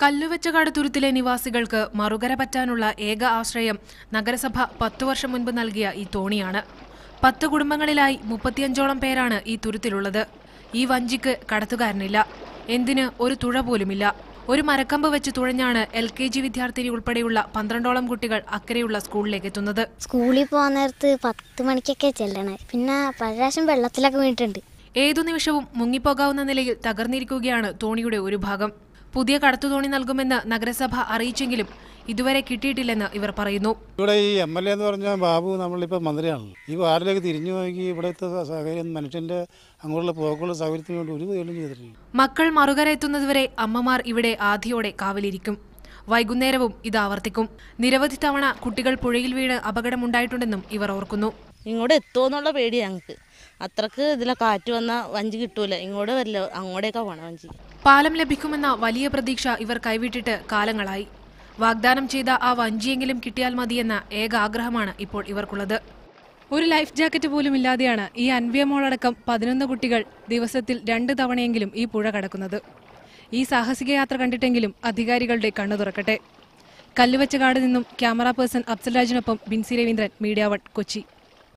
കല്ലുവെച്ചകാട് തുരുത്തിലെ നിവാസികൾക്ക് മറുകര പറ്റാനുള്ള ഏക ആശ്രയം നഗരസഭ 10 വർഷം മുൻപ് നൽകിയ ഈ തോണിയാണ്. 10 കുടുംബങ്ങളിലായി 35ഓളം പേരാണ് ഈ തുരുത്തിലുള്ളത്. ഈ വഞ്ചിക്ക് കടത്തുകാരനില്ല. എന്തിന് ഒരു തുഴ പോലുമില്ല. ഒരു മരക്കമ്പ് വെച്ച് തുഴഞ്ഞാണ് LKG വിദ്യാർത്ഥിനി ഉൾപ്പെടെയുള്ള 12ഓളം കുട്ടികൾ അക്കരെയുള്ള സ്കൂളിലേക്ക് എത്തുന്നത്. സ്കൂളിൽ പോകാൻ നേരത്ത് 10 മണിക്കൊക്കെ ചെല്ലണേ. പിന്നെ പലരാശം വെള്ളത്തിലൊക്കെ വീണിട്ടുണ്ട്. ഏതു നിമിഷവും മുങ്ങിപ്പോകാവുന്ന നിലയിൽ തകർന്നിരിക്കുകയാണ് തോണിയുടെ ഒരു ഭാഗം. പുതിയ കടത്തുതോണി നൽകുമെന്ന് നഗരസഭ അറിയിച്ചെങ്കിലും ഇതുവരെ കിട്ടിയിട്ടില്ലെന്ന് ഇവർ പറയുന്നു. ഇവിടെ ഈ MLA എന്ന് പറഞ്ഞാൽ ബാബു നമ്മളിപ്പോൾ മന്ത്രിയാണല്ലോ. ഈ വാർഡിലേക്ക് തിരിഞ്ഞു നോക്കി ഇവിടുത്തെ സൗകര്യം മനുഷ്യന്റെ അങ്ങോട്ടുള്ള പോക്കുള്ള സൗകര്യത്തിന് വേണ്ടി ഒരു തൊഴിലും ചെയ്തിട്ടില്ല. മക്കൾ മറുകര എത്തുന്നതുവരെ അമ്മമാർ ഇവിടെ ആധിയോടെ കാവലിരിക്കും. വൈകുന്നേരവും ഇത് ആവർത്തിക്കും. നിരവധി തവണ കുട്ടികൾ പുഴയിൽ വീണ് അപകടമുണ്ടായിട്ടുണ്ടെന്നും ഇവർ ഓർക്കുന്നു. ഇങ്ങോട്ട് എത്തുമെന്നുള്ള പേടി ഞങ്ങൾക്ക്. അത്രക്ക് ഇതിലെ കാറ്റ് വന്ന വഞ്ചി കിട്ടൂല. ഇങ്ങോട്ട് വരില്ല, അങ്ങോട്ടേക്കാ പോണം വഞ്ചി. പാലം ലഭിക്കുമെന്ന വലിയ പ്രതീക്ഷ ഇവർ കൈവിട്ടിട്ട് കാലങ്ങളായി. വാഗ്ദാനം ചെയ്ത ആ വഞ്ചിയെങ്കിലും കിട്ടിയാൽ മതിയെന്ന ഏക ആഗ്രഹമാണ് ഇപ്പോൾ ഇവർക്കുള്ളത്. ഒരു ലൈഫ് ജാക്കറ്റ് പോലും ഇല്ലാതെയാണ് ഈ അൻവ്യമോളടക്കം 11 കുട്ടികൾ ദിവസത്തിൽ 2 തവണയെങ്കിലും ഈ പുഴ കടക്കുന്നത്. ഈ സാഹസിക യാത്ര കണ്ടിട്ടെങ്കിലും അധികാരികളുടെ കണ്ണു തുറക്കട്ടെ. കല്ലുവെച്ചകാട് നിന്നും ക്യാമറ പേഴ്സൺ അഫ്സൽ രാജിനൊപ്പം ബിൻസി രവീന്ദ്രൻ, മീഡിയ 1, കൊച്ചി.